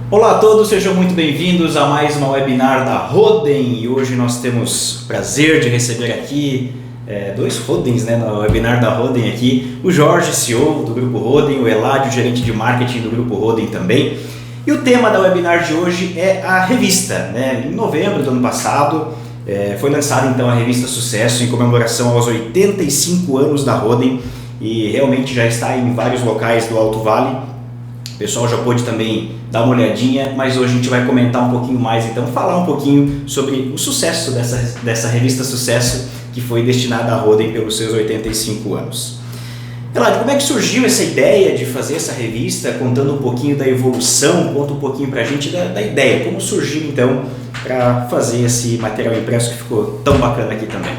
Olá a todos, sejam muito bem-vindos a mais uma webinar da Roden e hoje nós temos o prazer de receber aqui dois Rodens, no webinar da Roden aqui, o Jorge, CEO do Grupo Roden, o Eladio, gerente de marketing do Grupo Roden também. E o tema da webinar de hoje é a revista. Em novembro do ano passado foi lançada então a revista Sucesso em comemoração aos 85 anos da Roden e realmente já está em vários locais do Alto Vale. O pessoal já pôde também dar uma olhadinha, mas hoje a gente vai comentar um pouquinho mais, então falar um pouquinho sobre o sucesso dessa revista Sucesso que foi destinada à Roden pelos seus 85 anos. Eladio, como é que surgiu essa ideia de fazer essa revista, contando um pouquinho da evolução, conta um pouquinho pra gente da ideia, como surgiu então para fazer esse material impresso que ficou tão bacana aqui também?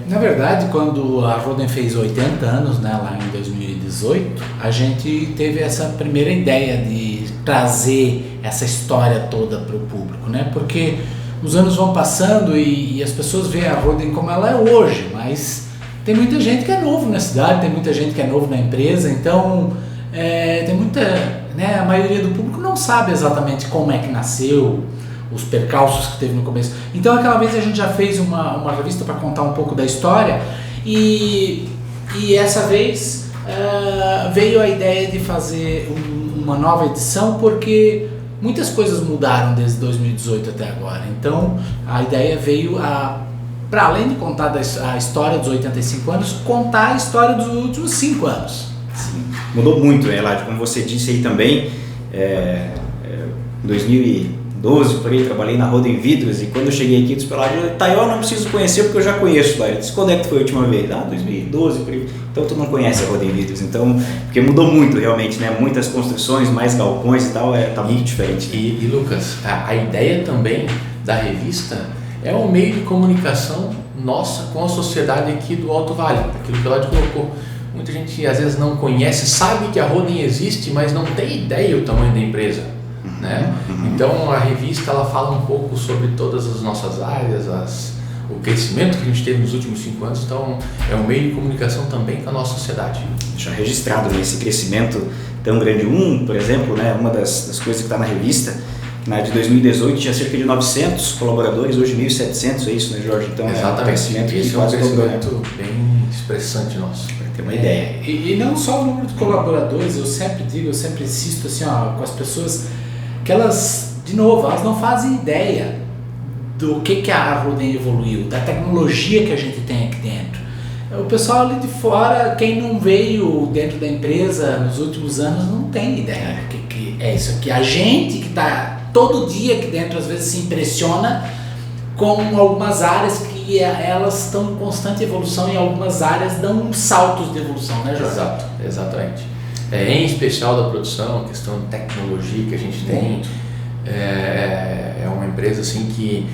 Na verdade, quando a Roden fez 80 anos, lá em 2018, a gente teve essa primeira ideia de trazer essa história toda para o público, porque os anos vão passando e as pessoas veem a Roden como ela é hoje, mas tem muita gente que é novo na cidade, tem muita gente que é novo na empresa, então tem muita, a maioria do público não sabe exatamente como é que nasceu, os percalços que teve no começo. Então aquela vez a gente já fez uma revista para contar um pouco da história e essa vez veio a ideia de fazer uma nova edição porque muitas coisas mudaram desde 2018 até agora. Então a ideia veio para além de contar a história dos 85 anos, contar a história dos últimos 5 anos. Sim. Mudou muito, Eladio, como você disse aí também, em 2012 por aí, trabalhei na Roden Vidros e quando eu cheguei aqui, eu disse para ela, eu não preciso conhecer porque eu já conheço lá. Eu disse, quando é que foi a última vez? 2012 por aí. Então tu não conhece a Roden Vidros, então, porque mudou muito realmente, muitas construções, mais galpões e tal, tá muito diferente. E Lucas, a ideia também da revista é um meio de comunicação nossa com a sociedade aqui do Alto Vale, aquilo que o Eladio colocou. Muita gente às vezes não conhece, sabe que a Roden existe, mas não tem ideia do tamanho da empresa. Então a revista ela fala um pouco sobre todas as nossas áreas, o crescimento que a gente teve nos últimos 5 anos, então é um meio de comunicação também com a nossa sociedade. Já registrado esse crescimento tão grande, por exemplo, uma das coisas que está na revista, de 2018 tinha cerca de 900 colaboradores, hoje 1.700, é isso, Jorge? Então exatamente. É um crescimento que esse quase é um crescimento bem expressante nosso. Para ter uma ideia. E não só o número de colaboradores, eu sempre insisto assim, com as pessoas que elas, de novo, elas não fazem ideia do que a Roden evoluiu, da tecnologia que a gente tem aqui dentro. O pessoal ali de fora, quem não veio dentro da empresa nos últimos anos, não tem ideia do que é isso aqui. A gente que está todo dia aqui dentro, às vezes se impressiona com algumas áreas que elas estão em constante evolução e algumas áreas dão saltos de evolução, Jorge? Exatamente. Em especial da produção, a questão de tecnologia que a gente tem, é uma empresa assim que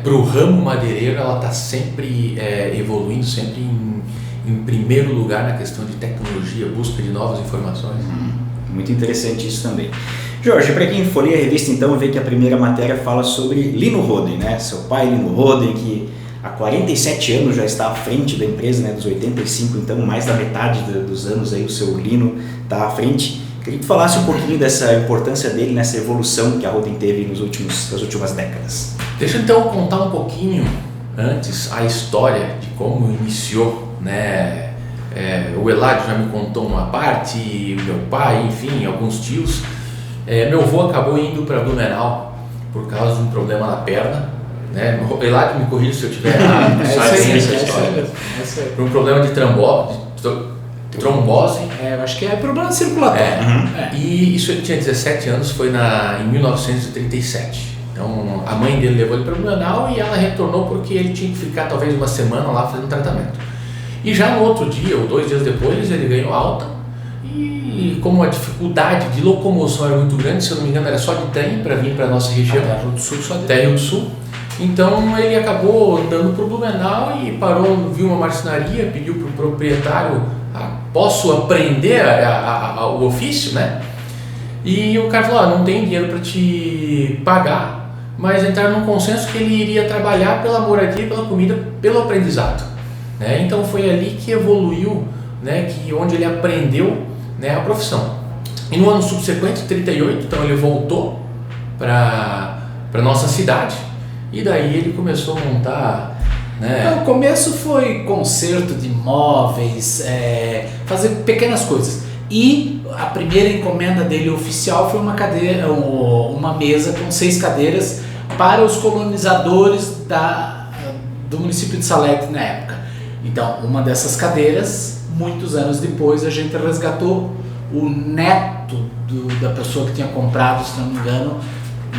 para o ramo madeireiro ela está sempre evoluindo, sempre em primeiro lugar na questão de tecnologia, busca de novas informações. Muito interessante isso também. Jorge, para quem folheia a revista então vê que a primeira matéria fala sobre Lino Roden, seu pai Lino Roden, que há 47 anos já está à frente da empresa, dos 85, então mais da metade dos anos aí o seu Lino está à frente. Queria que tu falasse um pouquinho dessa importância dele nessa evolução que a Roden teve nas últimas décadas. Deixa eu então contar um pouquinho antes a história de como iniciou, o Eladio já me contou uma parte, meu pai, enfim, alguns tios. Meu avô acabou indo para Blumenau por causa de um problema na perna. O Eladio me corrija se eu estiver errado, sabe essa história. Por um problema de trombose. Eu acho que é problema circulatório. E isso ele tinha 17 anos, foi em 1937. Então a mãe dele levou ele para Blumenau e ela retornou porque ele tinha que ficar talvez uma semana lá fazendo tratamento. E já no outro dia, ou 2 dias depois, ele ganhou alta e como a dificuldade de locomoção era muito grande, se eu não me engano era só de trem para vir para a nossa região. Até Rio do Sul, só de até Rio do Sul. Então ele acabou andando para o Blumenau e parou, viu uma marcenaria, pediu para o proprietário, posso aprender o ofício, E o cara falou, não tem dinheiro para te pagar, mas entraram num consenso que ele iria trabalhar pela moradia, pela comida, pelo aprendizado. Então foi ali que evoluiu, onde ele aprendeu a profissão. E no ano subsequente, 38, então ele voltou para nossa cidade e daí ele começou a montar, né? O começo foi conserto de móveis, fazer pequenas coisas. E a primeira encomenda dele oficial foi uma mesa com 6 cadeiras para os colonizadores do município de Salete na época. Então, uma dessas cadeiras, muitos anos depois, a gente resgatou. O neto da pessoa que tinha comprado, se não me engano,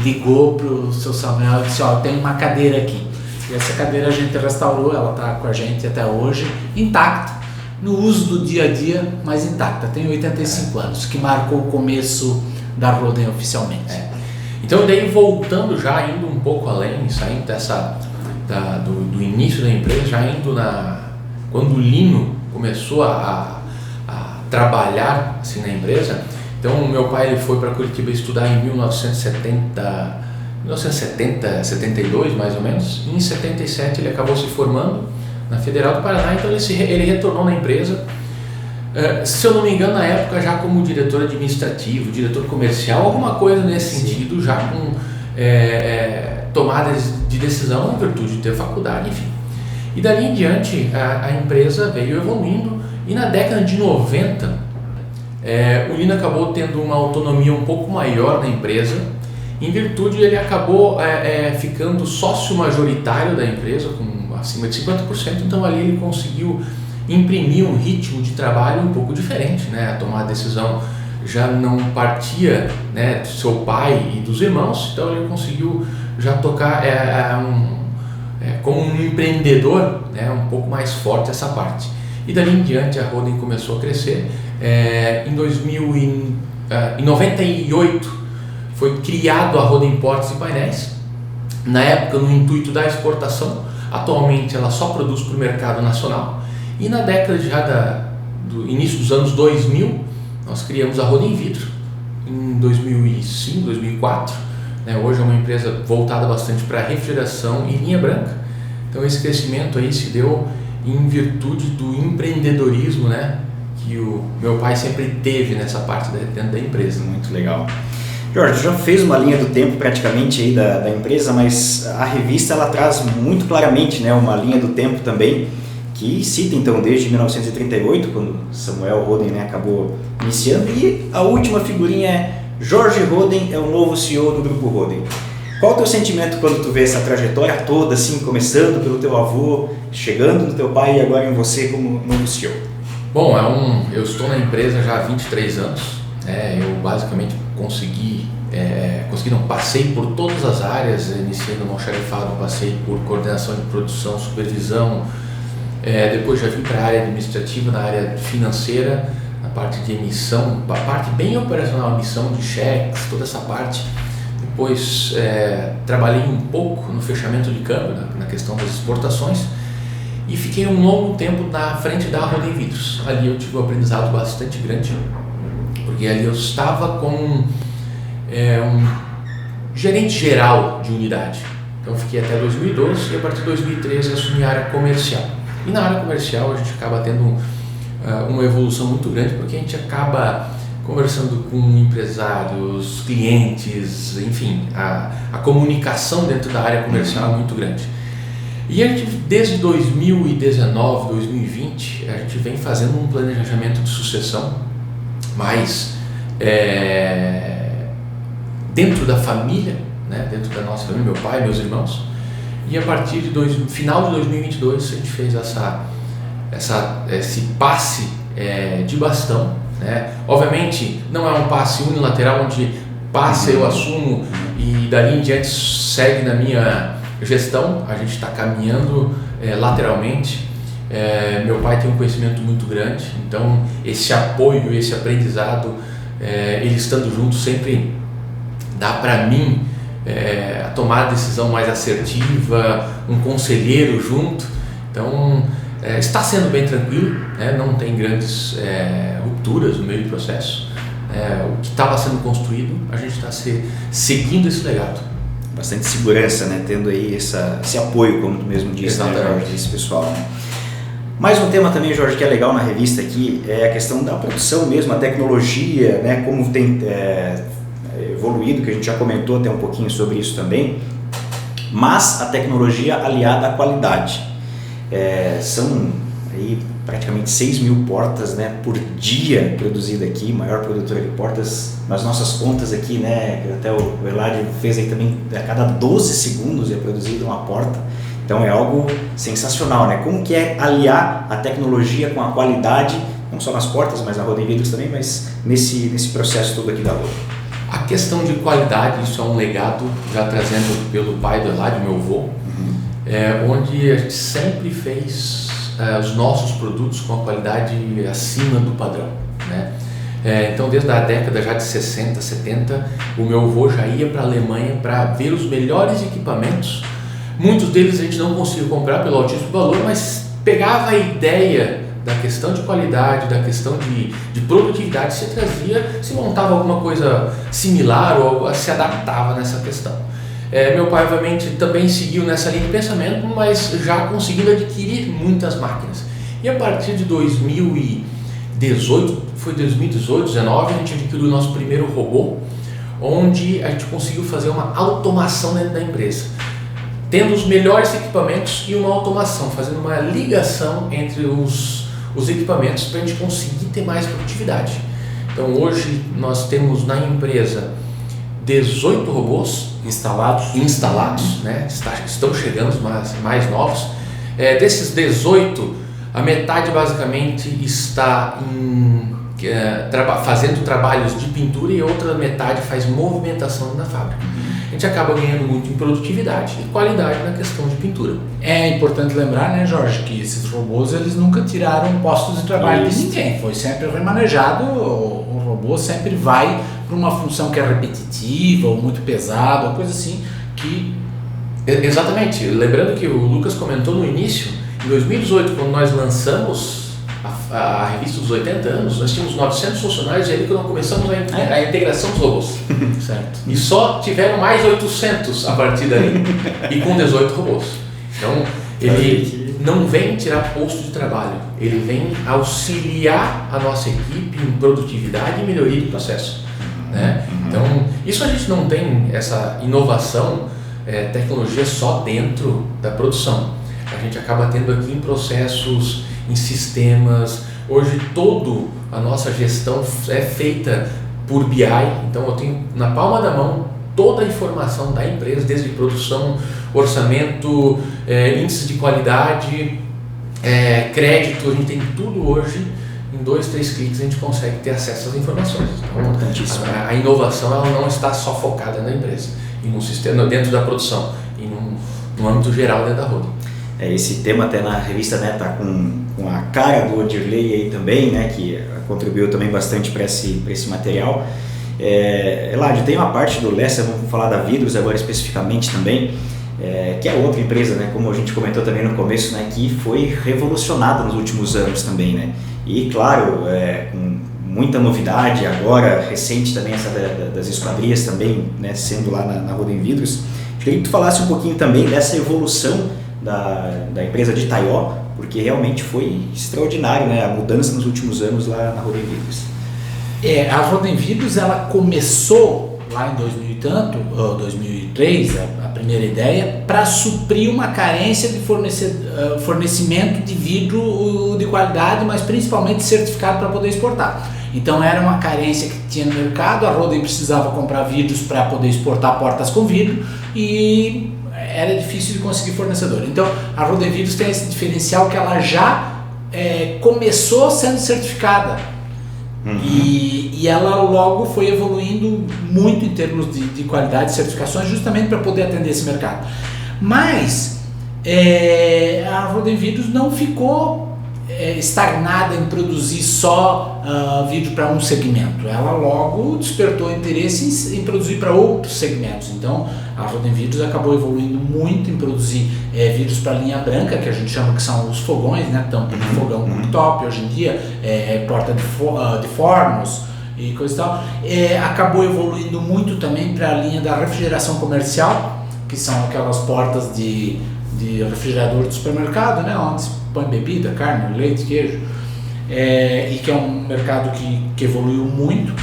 ligou para o seu Samuel e disse: tem uma cadeira aqui. E essa cadeira a gente restaurou, ela está com a gente até hoje, intacta, no uso do dia a dia, mas intacta. Tem 85 anos, que marcou o começo da Roden oficialmente. Então, daí voltando já, indo um pouco além, saindo do início da empresa, já indo quando o Lino começou a trabalhar assim na empresa. Então, meu pai ele foi para Curitiba estudar em 1972 mais ou menos. Em 77 ele acabou se formando na Federal do Paraná, então ele retornou na empresa, se eu não me engano na época já como diretor administrativo, diretor comercial, alguma coisa nesse sentido, já com tomadas de decisão em virtude de ter faculdade, enfim. E dali em diante a empresa veio evoluindo e na década de 90 o Lino acabou tendo uma autonomia um pouco maior na empresa. Em virtude, ele acabou ficando sócio majoritário da empresa, com acima de 50%, então ali ele conseguiu imprimir um ritmo de trabalho um pouco diferente, né? Tomar a decisão já não partia, né, do seu pai e dos irmãos, então ele conseguiu já tocar como um empreendedor, né, um pouco mais forte essa parte. E dali em diante a Roden começou a crescer. Em 98 foi criado a Roden Portas e Painéis, na época no intuito da exportação. Atualmente ela só produz para o mercado nacional. E na década do início dos anos 2000, nós criamos a Roden Vidro, em 2005, 2004. Hoje é uma empresa voltada bastante para refrigeração e linha branca. Então esse crescimento aí se deu em virtude do empreendedorismo, né, que o meu pai sempre teve nessa parte dentro da empresa. Muito legal. Jorge, já fez uma linha do tempo praticamente aí da empresa, mas a revista ela traz muito claramente, né, uma linha do tempo também, que cita então desde 1938, quando Samuel Roden, né, acabou iniciando, e a última figurinha é Jorge Roden é o novo CEO do Grupo Roden. Qual o teu sentimento quando tu vê essa trajetória toda, assim, começando pelo teu avô, chegando no teu pai e agora em você como novo CEO? Bom, eu estou na empresa já há 23 anos, eu basicamente passei por todas as áreas, iniciei no almoxarifado, passei por coordenação de produção, supervisão, depois já vim para a área administrativa, na área financeira, na parte de emissão, a parte bem operacional, emissão de cheques, toda essa parte. Depois trabalhei um pouco no fechamento de câmbio, na questão das exportações, e fiquei um longo tempo na frente da Roden Vidros. Ali eu tive um aprendizado bastante grande, porque ali eu estava como um gerente geral de unidade. Então fiquei até 2012 e a partir de 2013 assumi a área comercial. E na área comercial a gente acaba tendo uma evolução muito grande, porque a gente acaba conversando com empresários, clientes, enfim, a comunicação dentro da área comercial é muito grande. E a gente, desde 2019, 2020, a gente vem fazendo um planejamento de sucessão, mas dentro da família, né, dentro da nossa família, meu pai, meus irmãos, e a partir de final de 2022 a gente fez esse passe de bastão, né? Obviamente não é um passe unilateral onde passa, eu assumo e dali em diante segue na minha gestão. A gente está caminhando lateralmente. Meu pai tem um conhecimento muito grande, então esse apoio, esse aprendizado, ele estando junto sempre dá para mim a tomar a decisão mais assertiva, um conselheiro junto. Então está sendo bem tranquilo, né? Não tem grandes rupturas no meio do processo. O que estava sendo construído, a gente está seguindo esse legado. Bastante segurança, né? Tendo aí esse apoio, como tu mesmo disse, né, Jorge, esse pessoal. Né? Mais um tema também, Jorge, que é legal na revista aqui, é a questão da produção mesmo, a tecnologia, né, como tem evoluído, que a gente já comentou até um pouquinho sobre isso também, mas a tecnologia aliada à qualidade. São aí praticamente 6 mil portas, né, por dia produzida aqui, maior produtora de portas nas nossas contas aqui, né, até o Eladio fez aí também, a cada 12 segundos é produzida uma porta. Então é algo sensacional, né? Como que é aliar a tecnologia com a qualidade, não só nas portas, mas na Rodem Vidros também, mas nesse processo todo aqui da Rodem. A questão de qualidade, isso é um legado já trazendo pelo pai do Eladio, meu avô, onde a gente sempre fez os nossos produtos com a qualidade acima do padrão, né? Então desde a década já de 60, 70, o meu avô já ia para a Alemanha para ver os melhores equipamentos. Muitos deles a gente não conseguiu comprar pelo altíssimo valor, mas pegava a ideia da questão de qualidade, da questão de produtividade, se trazia, se montava alguma coisa similar ou se adaptava nessa questão. Meu pai obviamente também seguiu nessa linha de pensamento, mas já conseguindo adquirir muitas máquinas. E a partir de 2018, foi 2018, 2019, a gente adquiriu o nosso primeiro robô, onde a gente conseguiu fazer uma automação dentro da empresa, tendo os melhores equipamentos e uma automação, fazendo uma ligação entre os equipamentos para a gente conseguir ter mais produtividade. Então hoje nós temos na empresa 18 robôs instalados, né? Estão chegando os mais novos. Desses 18, a metade basicamente está fazendo trabalhos de pintura e outra metade faz movimentação na fábrica. A gente acaba ganhando muito em produtividade e qualidade na questão de pintura. É importante lembrar, né, Jorge, que esses robôs eles nunca tiraram postos de trabalho de ninguém, foi sempre remanejado, o robô sempre vai para uma função que é repetitiva ou muito pesada, ou coisa assim que... Exatamente, lembrando que o Lucas comentou no início, em 2018, quando nós lançamos a revista dos 80 anos, nós tínhamos 900 funcionários e ali que nós começamos a integração dos robôs. Certo. E só tiveram mais 800 a partir daí, e com 18 robôs. Então, ele não vem tirar posto de trabalho, ele vem auxiliar a nossa equipe em produtividade e melhoria de processo, né? Então, isso a gente não tem essa inovação, tecnologia só dentro da produção. A gente acaba tendo aqui em processos, em sistemas. Hoje toda a nossa gestão é feita por BI, então eu tenho na palma da mão toda a informação da empresa, desde produção, orçamento, índice de qualidade, crédito, a gente tem tudo hoje. Em 2, 3 cliques a gente consegue ter acesso às informações. Então, a inovação ela não está só focada na empresa, e no sistema, dentro da produção, e no âmbito geral dentro da Rodem. Esse tema até na revista, né, tá com a cara do Odirley aí também, né, que contribuiu também bastante para esse material. Eladio, tem uma parte do Lessa, vamos falar da Vidros agora especificamente também, que é outra empresa, né, como a gente comentou também no começo, né, que foi revolucionada nos últimos anos também, né, e claro, com muita novidade agora, recente também essa das esquadrias também, né, sendo lá na Rodem Vidros. Queria que tu falasse um pouquinho também dessa evolução da empresa de Taió, porque realmente foi extraordinário, né, a mudança nos últimos anos lá na Rodem Vidros. A Rodem Vidros ela começou lá em 2000 e tanto, 2003, a primeira ideia, para suprir uma carência de fornecimento de vidro de qualidade, mas principalmente certificado para poder exportar. Então era uma carência que tinha no mercado, a Rodem precisava comprar vidros para poder exportar portas com vidro e era difícil de conseguir fornecedor. Então a Rodem Vidros tem esse diferencial que ela já começou sendo certificada. E ela logo foi evoluindo muito em termos de qualidade e certificações, justamente para poder atender esse mercado. Mas a Rodem Vidros não ficou estagnada em produzir só vidro para um segmento. Ela logo despertou interesse em produzir para outros segmentos. Então a Rodem Vidros acabou evoluindo muito em produzir vidros para linha branca, que a gente chama que são os fogões, né? Tampa de fogão cooktop, hoje em dia porta de fornos e coisa e tal. Acabou evoluindo muito também para a linha da refrigeração comercial, que são aquelas portas de refrigerador de supermercado, né? Onde põe bebida, carne, leite, queijo, e que é um mercado que evoluiu muito,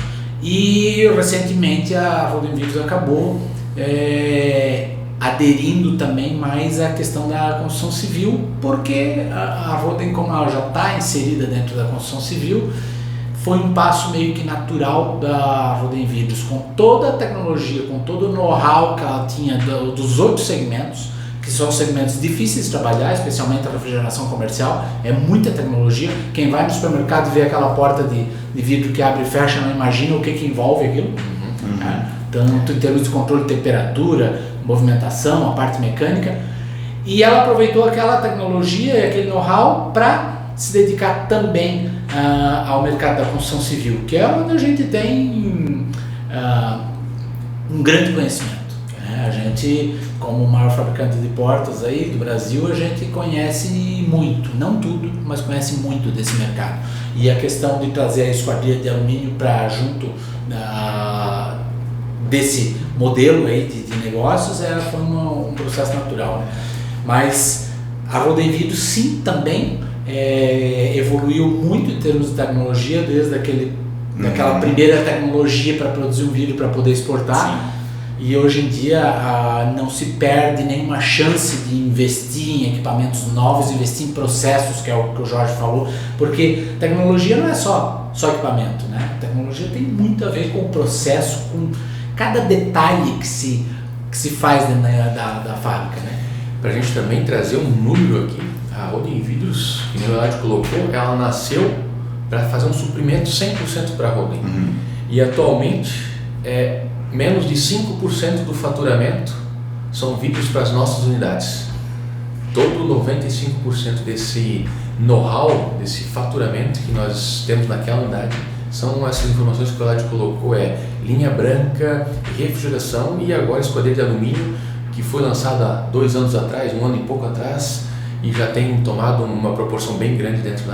e recentemente a Roden Vidros acabou aderindo também mais à questão da construção civil, porque a Roden, como ela já está inserida dentro da construção civil, foi um passo meio que natural da Roden Vidros, com toda a tecnologia, com todo o know-how que ela tinha dos outros segmentos, que são segmentos difíceis de trabalhar, especialmente a refrigeração comercial, é muita tecnologia. Quem vai no supermercado e vê aquela porta de vidro que abre e fecha, não imagina o que envolve aquilo. Tanto em termos de controle de temperatura, movimentação, a parte mecânica. E ela aproveitou aquela tecnologia e aquele know-how para se dedicar também ao mercado da construção civil, que é onde a gente tem um grande conhecimento. A gente, como o maior fabricante de portas aí do Brasil, a gente conhece muito, não tudo, mas conhece muito desse mercado. E a questão de trazer a esquadria de alumínio para junto desse modelo aí de negócios foi um processo natural, né? Mas a Roden Vidros sim também evoluiu muito em termos de tecnologia, desde daquela primeira tecnologia para produzir um vidro para poder exportar. Sim. E hoje em dia não se perde nenhuma chance de investir em equipamentos novos, investir em processos, que é o que o Jorge falou, porque tecnologia não é só equipamento, né? Tecnologia tem muito a ver com o processo, com cada detalhe que se faz dentro da fábrica, né? Para a gente também trazer um número aqui, a Roden Vidros, que o Leonardo colocou, ela nasceu para fazer um suprimento 100% para a Roden. E atualmente menos de 5% do faturamento são vidros para as nossas unidades. Todo 95% desse know-how, desse faturamento que nós temos naquela unidade, são essas informações que o Leonardo colocou, linha branca, refrigeração e agora esquadria de alumínio, que foi lançada há 2 anos atrás, 1 ano e pouco atrás, e já tem tomado uma proporção bem grande dentro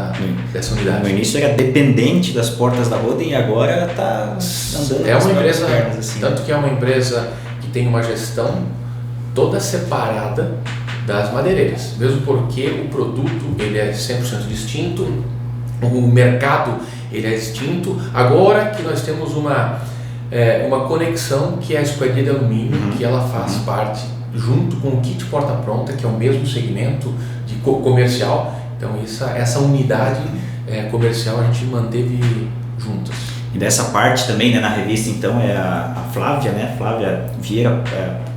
dessa unidade. No início era dependente das portas da Roden e agora está andando. É uma empresa, assim, tanto que é uma empresa que tem uma gestão toda separada das madeireiras, mesmo porque o produto ele é 100% distinto, o mercado ele é distinto. Agora que nós temos uma conexão que é a esquadria de alumínio, que ela faz parte junto com o kit porta-pronta, que é o mesmo segmento de comercial. Então essa unidade comercial a gente manteve juntas. E dessa parte também, né, na revista, então, é a Flávia, né? Flávia Vieira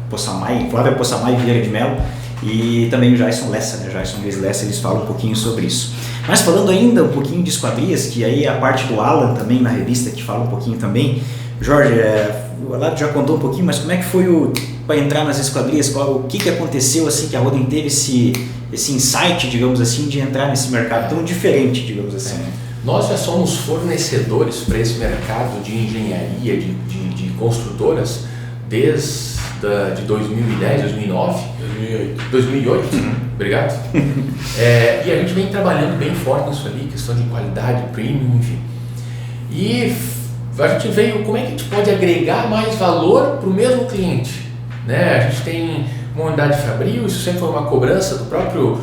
Possamay, Flávia Possamay Vieira de Mello, e também o Jason Lessa, né? Jason Lessa, eles falam um pouquinho sobre isso. Mas falando ainda um pouquinho de esquadrias, que aí é a parte do Alan também na revista, que fala um pouquinho também. Jorge, o Alan já contou um pouquinho, mas como é que foi para entrar nas esquadrias? O que aconteceu assim que a Roden teve esse insight, digamos assim, de entrar nesse mercado tão diferente, digamos assim? Nós já somos fornecedores para esse mercado de engenharia, de construtoras, desde de 2010, 2009, 2008, obrigado. E a gente vem trabalhando bem forte nisso ali, questão de qualidade, premium, enfim. E a gente veio, como é que a gente pode agregar mais valor para o mesmo cliente? Né? A gente tem uma unidade fabril, isso sempre foi uma cobrança do próprio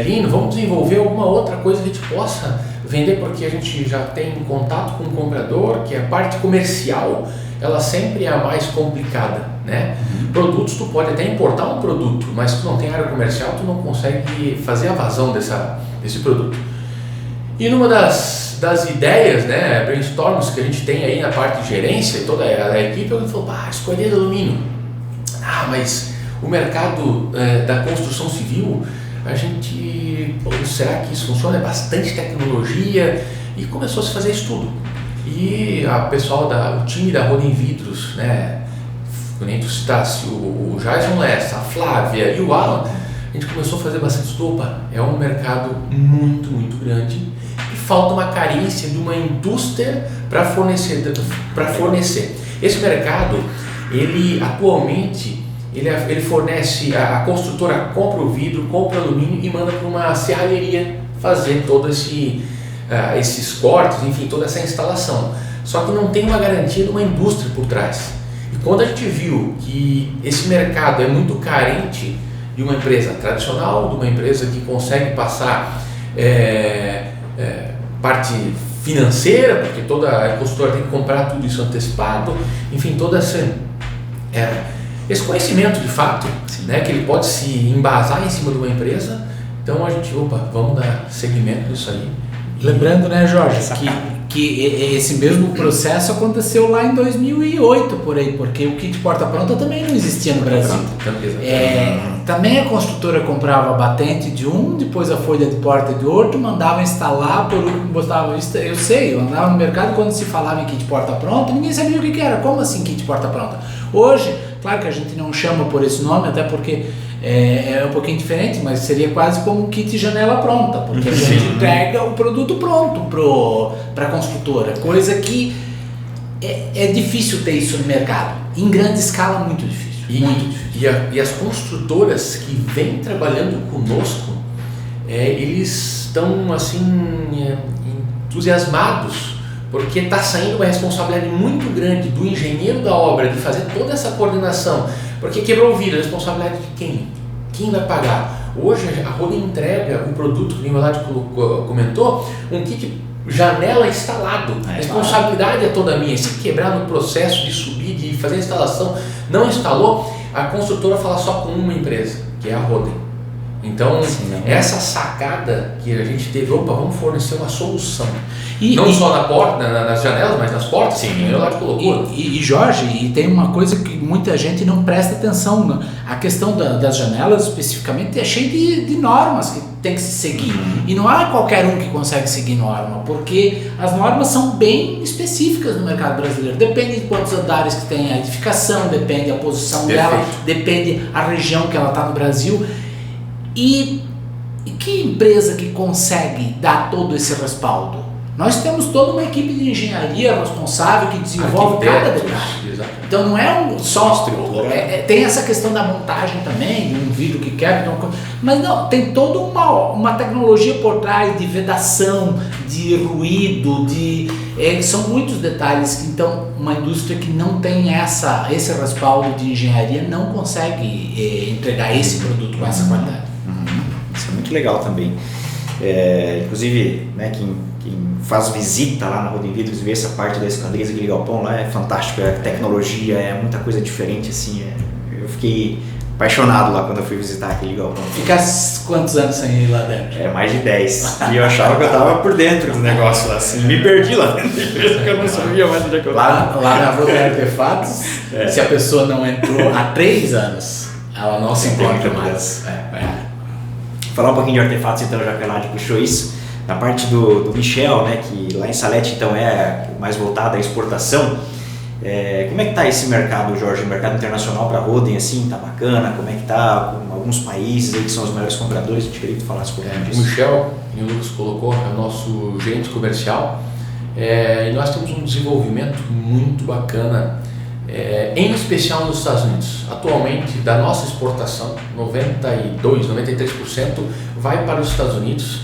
Lino, vamos desenvolver alguma outra coisa que a gente possa vender, porque a gente já tem contato com o comprador, que a parte comercial, ela sempre é a mais complicada, né? Produtos, tu pode até importar um produto, mas se tu não tem área comercial, tu não consegue fazer a vazão desse produto. E numa das ideias, né, brainstorms que a gente tem aí na parte de gerência, toda a equipe, alguém falou, esquadria de alumínio. Mas o mercado da construção civil, a gente, será que isso funciona? É bastante tecnologia, e começou a se fazer estudo. E o time da Roden Vidros, né, quando a gente citasse o Jason Lessa, a Flávia e o Alan, a gente começou a fazer bastante estudo. É um mercado muito, muito grande e falta uma carência de uma indústria para fornecer. Esse mercado, ele atualmente, ele fornece, a construtora compra o vidro, compra o alumínio e manda para uma serralheria fazer todo esses cortes, enfim, toda essa instalação. Só que não tem uma garantia de uma indústria por trás. E quando a gente viu que esse mercado é muito carente de uma empresa tradicional, de uma empresa que consegue passar parte financeira, porque toda a consultora tem que comprar tudo isso antecipado, enfim, todo esse conhecimento de fato, né, que ele pode se embasar em cima de uma empresa. Então a gente, vamos dar seguimento nisso aí. Lembrando, né, Jorge, que esse mesmo processo aconteceu lá em 2008, por aí, porque o kit porta-pronta também não existia no Brasil. Também a construtora comprava a batente de um, depois a folha de porta de outro, mandava instalar, por último botava... Eu andava no mercado, quando se falava em kit porta-pronta, ninguém sabia o que era. Como assim kit porta-pronta? Hoje, claro que a gente não chama por esse nome, até porque é um pouquinho diferente, mas seria quase como um kit janela pronta, porque a gente entrega o produto pronto para a construtora, coisa que é difícil ter isso no mercado, em grande escala muito difícil. E as construtoras que vêm trabalhando conosco, eles estão assim entusiasmados, porque está saindo uma responsabilidade muito grande do engenheiro da obra de fazer toda essa coordenação, porque quebrou o vidro, a responsabilidade de quem? Quem vai pagar? Hoje a Roden entrega o produto que o Nicolás comentou, um kit janela instalado, a responsabilidade é toda minha. Se quebrar no processo de subir, de fazer a instalação, não instalou, a construtora fala só com uma empresa, que é a Roden. Então, essa sacada que a gente teve, vamos fornecer uma solução. Não só na porta, nas janelas, mas nas portas, E Jorge, e tem uma coisa que muita gente não presta atenção, né? A questão das janelas especificamente é cheia de normas que tem que se seguir. E não há qualquer um que consegue seguir norma, porque as normas são bem específicas no mercado brasileiro. Depende de quantos andares que tem a edificação, depende da posição dela, depende a região que ela está no Brasil. E que empresa que consegue dar todo esse respaldo? Nós temos toda uma equipe de engenharia responsável que desenvolve cada detalhe. Então não é só tem essa questão da montagem também, de um vidro que quebra, mas não, tem toda uma tecnologia por trás de vedação, de ruído, são muitos detalhes que então uma indústria que não tem esse respaldo de engenharia não consegue entregar esse produto com essa qualidade. Isso é muito legal também. Inclusive, né, quem faz visita lá na Roden Vidros e vê essa parte da esquadrias, aquele galpão lá, é fantástico, a tecnologia, é muita coisa diferente, assim, eu fiquei apaixonado lá quando eu fui visitar aquele galpão. Ficasse quantos anos sem ir lá dentro? Mais de 10, e eu achava que eu tava por dentro do negócio lá, assim, me perdi lá dentro da empresa, que eu não sabia mais onde é que eu tava. Lá na Roden Artefatos, se a pessoa não entrou há 3 anos, ela não se encontra mais. Falar um pouquinho de artefatos, então, já que a Nádia puxou isso, na parte do Michel, né, que lá em Salete então é mais voltado à exportação. Como é que está esse mercado, Jorge? O mercado internacional para a Roden, assim, tá bacana? Como é que tá com alguns países aí que são os maiores compradores? Eu queria que tu falasse um pouquinho disso. O Michel, que o Lucas colocou, é o nosso gerente comercial, e nós temos um desenvolvimento muito bacana, em especial nos Estados Unidos. Atualmente, da nossa exportação, 93% vai para os Estados Unidos,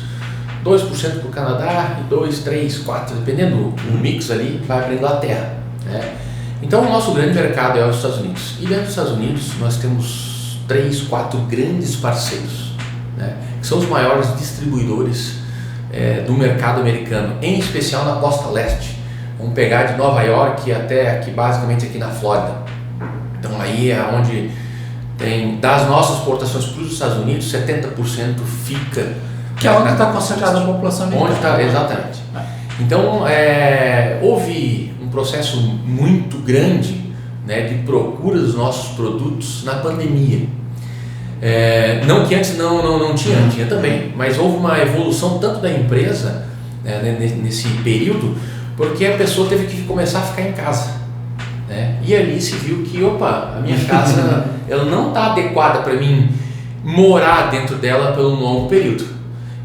2% para o Canadá e 2, 3, 4, dependendo do mix ali, vai para a Inglaterra, né? Então o nosso grande mercado é os Estados Unidos. E dentro dos Estados Unidos nós temos 3, 4 grandes parceiros, né, que são os maiores distribuidores do mercado americano, em especial na costa leste. Vamos pegar de Nova York até aqui, basicamente aqui na Flórida. Então aí é onde tem, das nossas exportações para os Estados Unidos, 70% fica... Que é onde está concentrada a população americana. Exatamente. Então, houve um processo muito grande, né, de procura dos nossos produtos na pandemia. Não que antes não tinha também, mas houve uma evolução tanto da empresa, nesse período, porque a pessoa teve que começar a ficar em casa, né? E ali se viu que, a minha casa ela não está adequada para mim morar dentro dela por um longo período.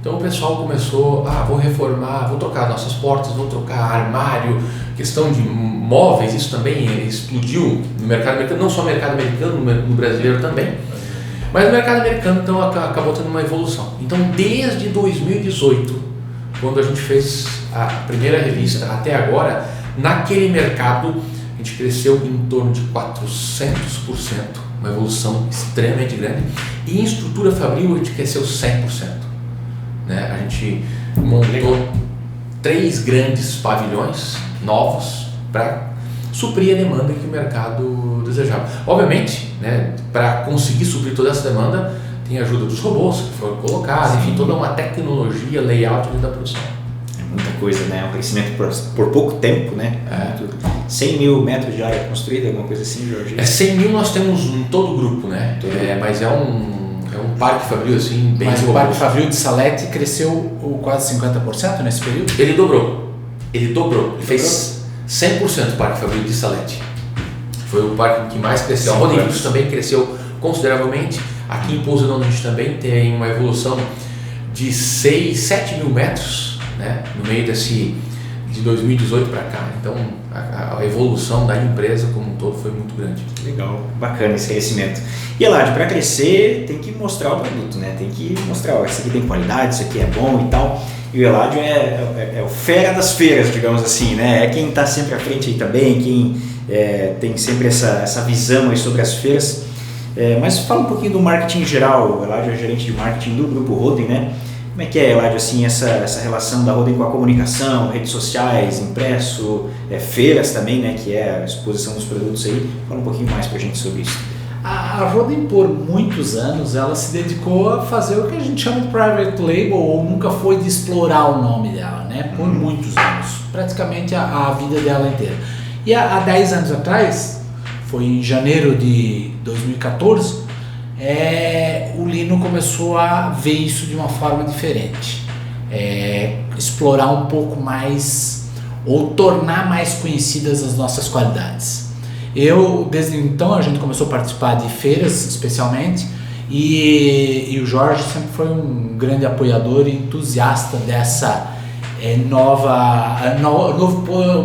Então o pessoal começou, vou reformar, vou trocar nossas portas, vou trocar armário, questão de móveis, isso também explodiu no mercado americano, não só no mercado americano, no brasileiro também, mas no mercado americano então acabou tendo uma evolução. Então desde 2018, quando a gente fez a primeira revista até agora, naquele mercado a gente cresceu em torno de 400%, uma evolução extremamente grande, e em estrutura fabril a gente cresceu 100%. né? A gente montou 3 grandes pavilhões novos para suprir a demanda que o mercado desejava. Obviamente, né, para conseguir suprir toda essa demanda, tem a ajuda dos robôs que foram colocados, enfim, toda uma tecnologia, layout dentro da produção. É muita coisa, né? Um crescimento por pouco tempo, né? 100 mil metros de área construída, alguma coisa assim, Jorge? 100 mil nós temos em todo o grupo, né? Mas é um parque fabril assim, bem Mas robusto. o parque fabril de Salete cresceu quase 50% nesse período? Ele dobrou. Ele fez 100% o parque fabril de Salete. Foi o parque que mais cresceu. A Roden Indústria também cresceu consideravelmente. Aqui em Pouso Redondo a gente também tem uma evolução de 7 mil metros, né? No meio de 2018 para cá. Então a evolução da empresa como um todo foi muito grande. Legal, bacana esse crescimento. E Eladio, para crescer tem que mostrar o produto, né? Tem que mostrar, ó, isso aqui tem qualidade, isso aqui é bom e tal. E o Eladio é o fera das feiras, digamos assim, né? É quem está sempre à frente aí também, quem tem sempre essa visão aí sobre as feiras. Mas fala um pouquinho do marketing em geral. O Eladio é gerente de marketing do Grupo Roden, né? Como é que é, Eladio, assim, essa relação da Roden com a comunicação, redes sociais, impresso, feiras também, né? Que é a exposição dos produtos aí. Fala um pouquinho mais pra gente sobre isso. A Roden, por muitos anos, ela se dedicou a fazer o que a gente chama de private label, ou nunca foi de explorar o nome dela, né? Por muitos anos, praticamente a vida dela inteira. E há 10 anos atrás, foi em janeiro de 2014, o Lino começou a ver isso de uma forma diferente, explorar um pouco mais ou tornar mais conhecidas as nossas qualidades. Desde então a gente começou a participar de feiras especialmente, e o Jorge sempre foi um grande apoiador e entusiasta dessa novo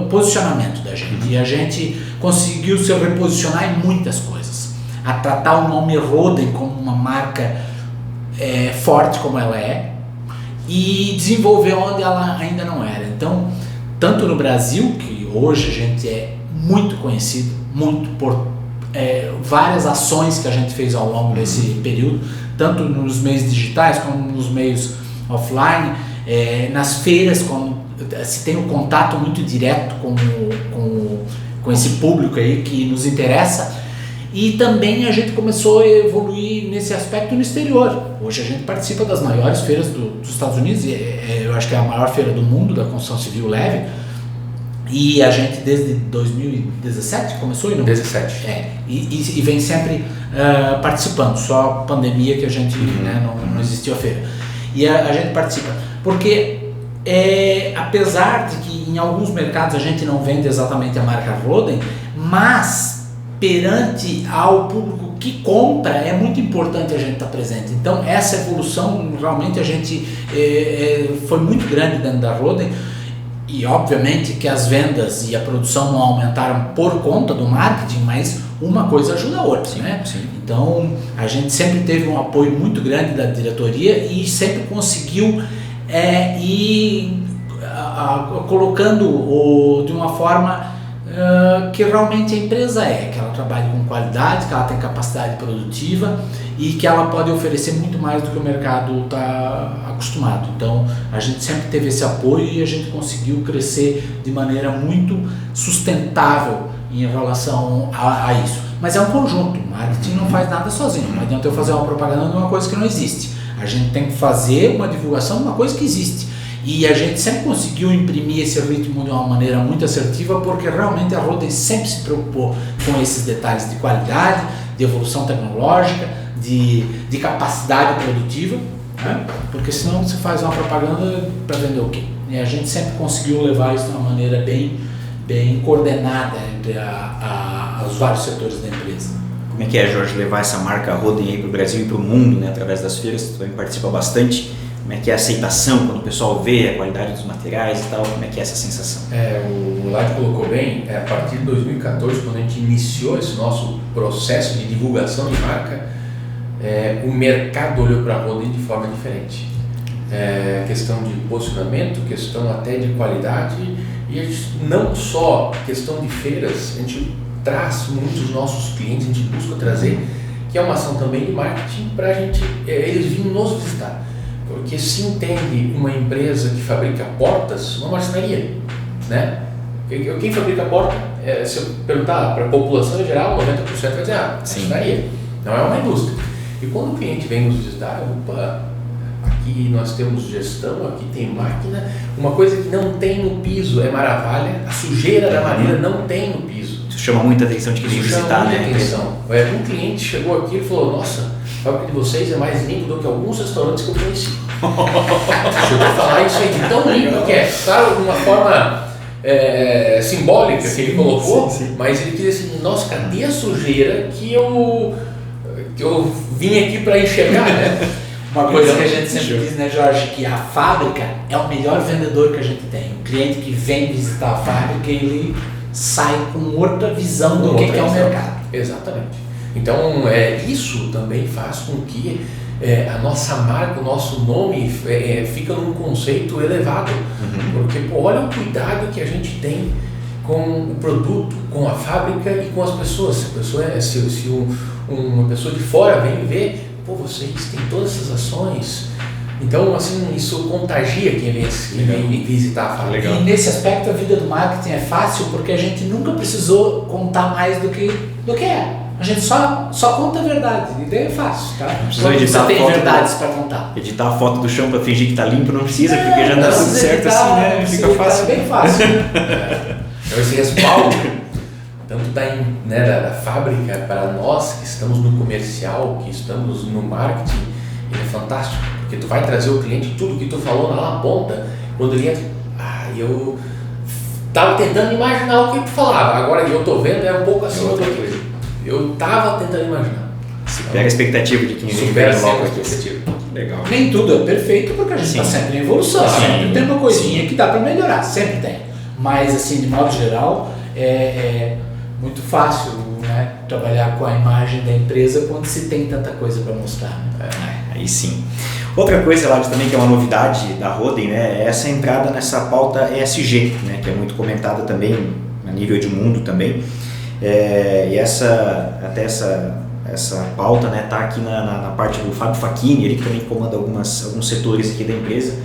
posicionamento da gente, e a gente conseguiu se reposicionar em muitas coisas, a tratar o nome Roden como uma marca forte como ela é, e desenvolver onde ela ainda não era. Então, tanto no Brasil, que hoje a gente é muito conhecido, muito por várias ações que a gente fez ao longo desse período, tanto nos meios digitais como nos meios offline, nas feiras, quando se tem um contato muito direto com esse público aí que nos interessa. E também a gente começou a evoluir nesse aspecto no exterior. Hoje a gente participa das maiores feiras dos Estados Unidos, eu acho que é a maior feira do mundo da construção civil leve, e a gente desde 2017 começou e não? 17. E vem sempre participando, só pandemia que a gente não existiu a feira. E a gente participa, porque apesar de que em alguns mercados a gente não vende exatamente a marca Roden, mas perante ao público que compra é muito importante a gente estar presente. Então essa evolução realmente a gente foi muito grande dentro da Roden, e obviamente que as vendas e a produção não aumentaram por conta do marketing, mas uma coisa ajuda a outra, né? Sim. Então a gente sempre teve um apoio muito grande da diretoria e sempre conseguiu ir colocando de uma forma que realmente a empresa que ela trabalha com qualidade, que ela tem capacidade produtiva e que ela pode oferecer muito mais do que o mercado está acostumado. Então a gente sempre teve esse apoio e a gente conseguiu crescer de maneira muito sustentável em relação a isso. Mas é um conjunto, o marketing não faz nada sozinho, não adianta eu fazer uma propaganda de uma coisa que não existe. A gente tem que fazer uma divulgação de uma coisa que existe. E a gente sempre conseguiu imprimir esse ritmo de uma maneira muito assertiva, porque realmente a Roden sempre se preocupou com esses detalhes de qualidade, de evolução tecnológica, de capacidade produtiva, né? Porque senão você faz uma propaganda para vender o quê? E a gente sempre conseguiu levar isso de uma maneira bem coordenada entre os vários setores da empresa. Como é que é, Jorge, levar essa marca Roden aí para o Brasil e para o mundo, né, através das feiras? Tu também participa bastante. Como é que é a aceitação quando o pessoal vê a qualidade dos materiais e tal? Como é que é essa sensação? O Eladio colocou bem, a partir de 2014, quando a gente iniciou esse nosso processo de divulgação de marca, o mercado olhou para a Roden de forma diferente. Questão de posicionamento, questão até de qualidade, e não só questão de feiras, a gente traz muitos nossos clientes, a gente busca trazer, que é uma ação também de marketing para a gente, eles virem nos visitar. Porque se entende uma empresa que fabrica portas, uma marcenaria, né? Quem fabrica porta, se eu perguntar para a população em geral, 90% vai dizer, marcenaria, não é uma indústria. E quando o cliente vem nos visitar, opa, aqui nós temos gestão, aqui tem máquina, uma coisa que não tem no piso é maravilha, a sujeira da madeira não tem no piso. Isso chama muita atenção de quem vem visitar, né? Atenção. Um cliente chegou aqui e falou, nossa, a fábrica de vocês é mais limpo do que alguns restaurantes que eu conheci. Chegou a falar isso aí, tão limpo que é, claro, de uma forma simbólica que ele colocou, mas ele quis assim, nossa, cadê a sujeira que eu vim aqui para enxergar, né? Uma coisa que a gente sempre diz, né, Jorge, que a fábrica é o melhor vendedor que a gente tem. O cliente que vem visitar a fábrica, ele sai com outra visão do que é o mercado. Exatamente. Então, isso também faz com que a nossa marca, o nosso nome fica num conceito elevado. Porque, olha o cuidado que a gente tem com o produto, com a fábrica e com as pessoas. Se uma pessoa de fora vem ver, vocês têm todas essas ações. Então, assim, isso contagia quem vem visitar a fábrica. E nesse aspecto, a vida do marketing é fácil porque a gente nunca precisou contar mais do que é. A gente só conta a verdade, e daí é fácil, tá? Quando você tem verdades para contar. Editar a foto do chão para fingir que tá limpo não precisa, porque já dá tudo certo assim, né? Fica fácil. É bem fácil. Então esse respaldo, tanto da fábrica para nós que estamos no comercial, que estamos no marketing, ele é fantástico, porque tu vai trazer o cliente, tudo que tu falou lá na ponta, quando ele entra, eu estava tentando imaginar o que tu falava, agora que eu estou vendo é um pouco acima do que eu estava tentando imaginar. Supera a expectativa de quem vem. Supera sempre a expectativa. Legal. Nem tudo é perfeito porque a gente está sempre em evolução. Sempre tem uma coisinha que dá para melhorar, sempre tem. Mas, assim, de modo geral, é muito fácil, né, trabalhar com a imagem da empresa quando se tem tanta coisa para mostrar. Né? Aí sim. Outra coisa lá também que é uma novidade da Roden, né, é essa entrada nessa pauta ESG, né, que é muito comentada também a nível de mundo também. E essa pauta, né, tá aqui na parte do Fábio Facchini, ele que também comanda alguns setores aqui da empresa,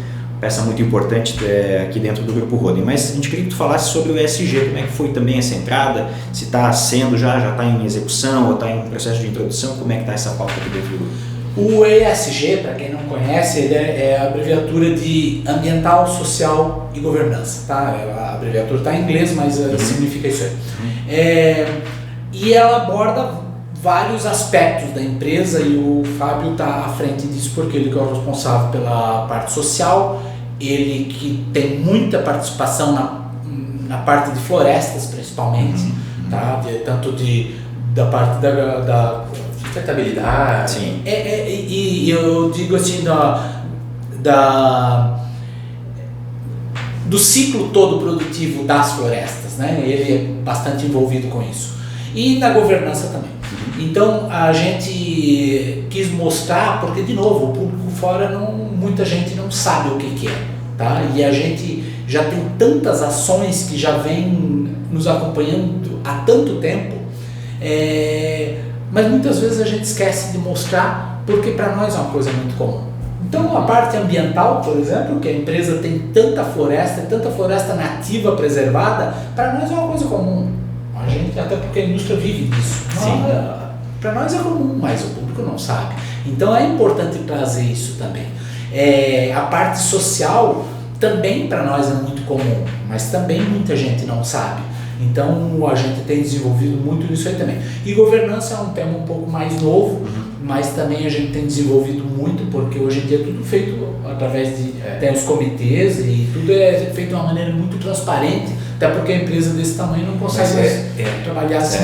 peça muito importante aqui dentro do Grupo Roden. Mas a gente queria que tu falasse sobre o ESG, como é que foi também essa entrada, se está sendo já está em execução ou está em processo de introdução, como é que está essa pauta aqui dentro do grupo? O ESG, para quem não conhece, ele é a abreviatura de Ambiental, Social e Governança, tá? A abreviatura está em inglês, mas significa isso aí. E ela aborda vários aspectos da empresa e o Fábio está à frente disso porque ele é o responsável pela parte social, ele que tem muita participação na parte de florestas principalmente, tá? Tanto da parte da sustentabilidade. Sim. E eu digo assim, do ciclo todo produtivo das florestas, né? Ele é bastante envolvido com isso. E na governança também. Então a gente quis mostrar, porque de novo, o público fora muita gente não sabe o que é, tá? E a gente já tem tantas ações que já vem nos acompanhando há tanto tempo, mas muitas vezes a gente esquece de mostrar porque para nós é uma coisa muito comum. Então a parte ambiental, por exemplo, que a empresa tem tanta floresta nativa preservada, para nós é uma coisa comum. A gente, até porque a indústria vive disso. Para nós é comum, mas o público não sabe. Então é importante trazer isso também. A parte social também para nós é muito comum, mas também muita gente não sabe. Então a gente tem desenvolvido muito nisso aí também. E governança é um tema um pouco mais novo, mas também a gente tem desenvolvido muito, porque hoje em dia é tudo feito através de tem os comitês e tudo é feito de uma maneira muito transparente, até porque a empresa desse tamanho não consegue trabalhar assim.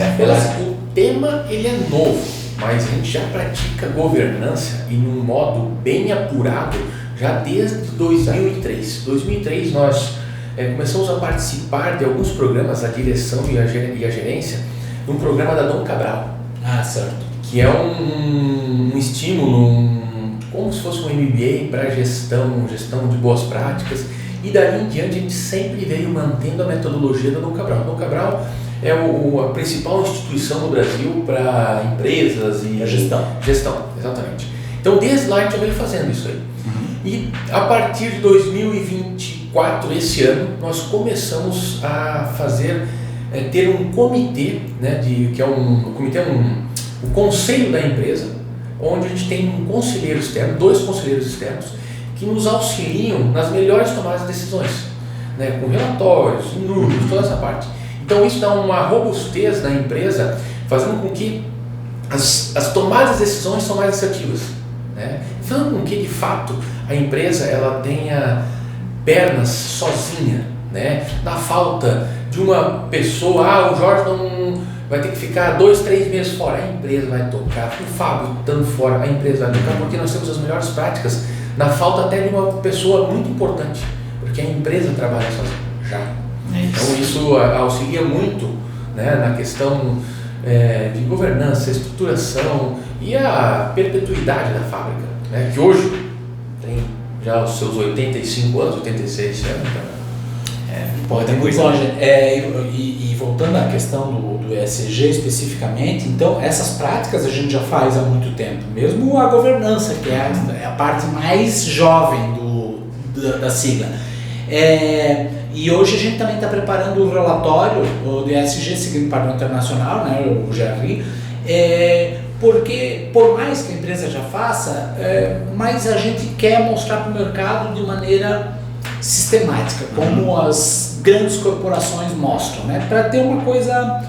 O tema ele é novo, mas a gente já pratica governança em um modo bem apurado já desde 2003. 2003 nós começamos a participar de alguns programas, a direção e a gerência, de um programa da Dom Cabral. Certo. Que é um estímulo, como se fosse um MBA para gestão de boas práticas. E dali em diante a gente sempre veio mantendo a metodologia da Dom Cabral. A Dom Cabral é a principal instituição no Brasil para empresas e a gestão. Gestão, exatamente. Então desde lá a gente já veio fazendo isso aí. E a partir de 2024, esse ano, nós começamos a fazer, ter um comitê, né, que é o conselho da empresa, onde a gente tem um conselheiro externo, 2 conselheiros externos, que nos auxiliam nas melhores tomadas de decisões, né, com relatórios, números, toda essa parte. Então isso dá uma robustez na empresa, fazendo com que as tomadas de decisões são mais assertivas, né? Fazendo com que de fato a empresa ela tenha pernas sozinha, né? Na falta de uma pessoa, o Jorge não vai ter que ficar 2, 3 meses fora, a empresa vai tocar, o Fábio estando fora, a empresa vai tocar, porque nós temos as melhores práticas, na falta até de uma pessoa muito importante, porque a empresa trabalha sozinha, já. Então isso auxilia muito, né, na questão de governança, estruturação e a perpetuidade da fábrica, né, que hoje tem já os seus 85 anos, 86 anos. Pode ter coisa. E voltando à questão do ESG especificamente, então essas práticas a gente já faz há muito tempo, mesmo a governança, que é a parte mais jovem da sigla. E hoje a gente também está preparando o relatório do ESG, seguindo o padrão internacional, né, o GRI, porque por mais que a empresa já faça, mas a gente quer mostrar para o mercado de maneira sistemática, como as grandes corporações mostram, né, para ter uma coisa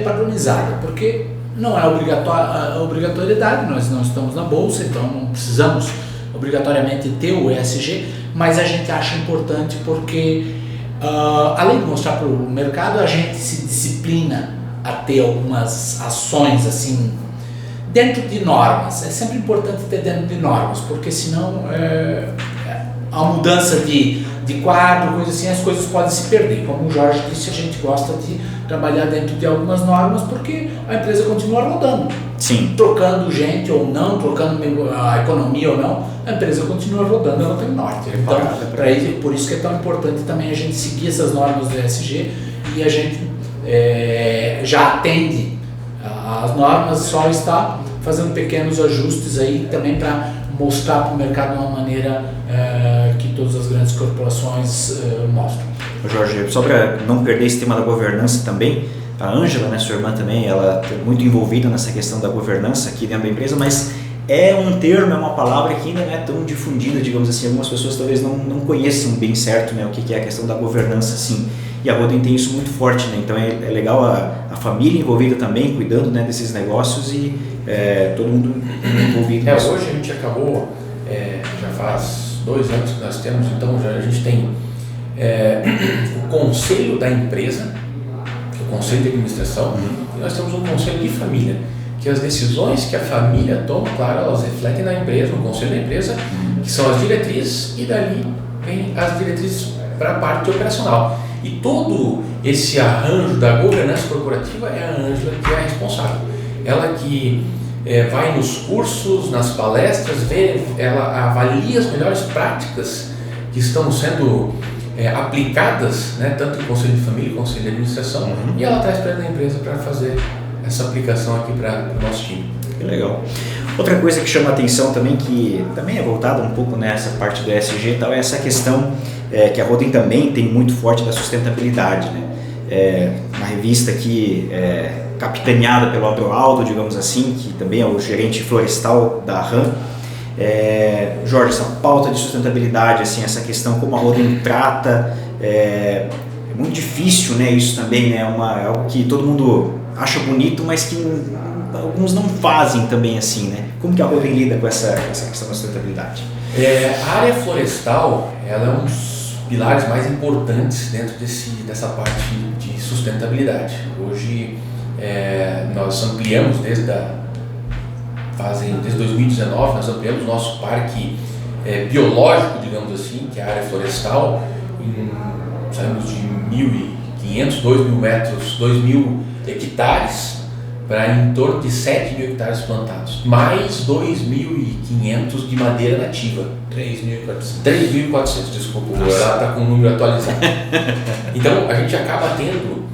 padronizada, porque não é obrigatoriedade, nós não estamos na bolsa, então não precisamos obrigatoriamente ter o ESG, mas a gente acha importante porque, além de mostrar para o mercado, a gente se disciplina a ter algumas ações assim, dentro de normas. É sempre importante ter dentro de normas, porque senão a mudança de quadro, coisa assim, as coisas podem se perder. Como o Jorge disse, a gente gosta de trabalhar dentro de algumas normas porque a empresa continua rodando. Sim. Trocando gente ou não, trocando a economia ou não, a empresa continua rodando, ela tem norte. Então, por isso que é tão importante também a gente seguir essas normas do ESG, e a gente já atende as normas, só está fazendo pequenos ajustes aí também para mostrar para o mercado de uma maneira que todas as grandes corporações mostram. Jorge, só para não perder esse tema da governança também, a Ângela, né, sua irmã também, ela é muito envolvida nessa questão da governança aqui dentro da empresa, mas é um termo, é uma palavra que ainda não é tão difundida, digamos assim, algumas pessoas talvez não conheçam bem certo, né, o que é a questão da governança, assim, e a Roden tem isso muito forte, né, então é legal a família envolvida também, cuidando, né, desses negócios e todo mundo envolvido. Hoje a gente acabou, já faz 2 anos que nós temos, então a gente tem o conselho da empresa, o conselho de administração, e nós temos um conselho de família, que as decisões que a família toma, claro, elas refletem na empresa, no conselho da empresa, que são as diretrizes, e dali vem as diretrizes para a parte operacional. E todo esse arranjo da governança corporativa é a Ângela que é a responsável. Ela que vai nos cursos, nas palestras, ela avalia as melhores práticas que estão sendo aplicadas, né, tanto no Conselho de Família como no Conselho de Administração, e ela traz para a empresa para fazer essa aplicação aqui para o nosso time. Que legal. Outra coisa que chama a atenção também, que também é voltada um pouco nessa parte do ESG e tal, é essa questão que a Roden também tem muito forte da sustentabilidade, né? Na revista aqui, capitaneada pelo Adroaldo, digamos assim, que também é o gerente florestal da RAM, Jorge, essa pauta de sustentabilidade, assim, essa questão como a Roden trata, é muito difícil, né, isso também, né, é algo que todo mundo acha bonito, mas que alguns não fazem também assim, né? Como que a Roden lida com essa questão da sustentabilidade? A área florestal, ela é um dos pilares mais importantes dentro dessa parte de sustentabilidade. Hoje nós ampliamos desde 2019, nós ampliamos o nosso parque biológico, digamos assim, que é a área florestal, saímos de 1.500, 2.000 metros, 2.000 hectares para em torno de 7.000 hectares plantados, mais 2.500 de madeira nativa. 3.400, desculpa, ela está com o número atualizado. Então a gente acaba tendo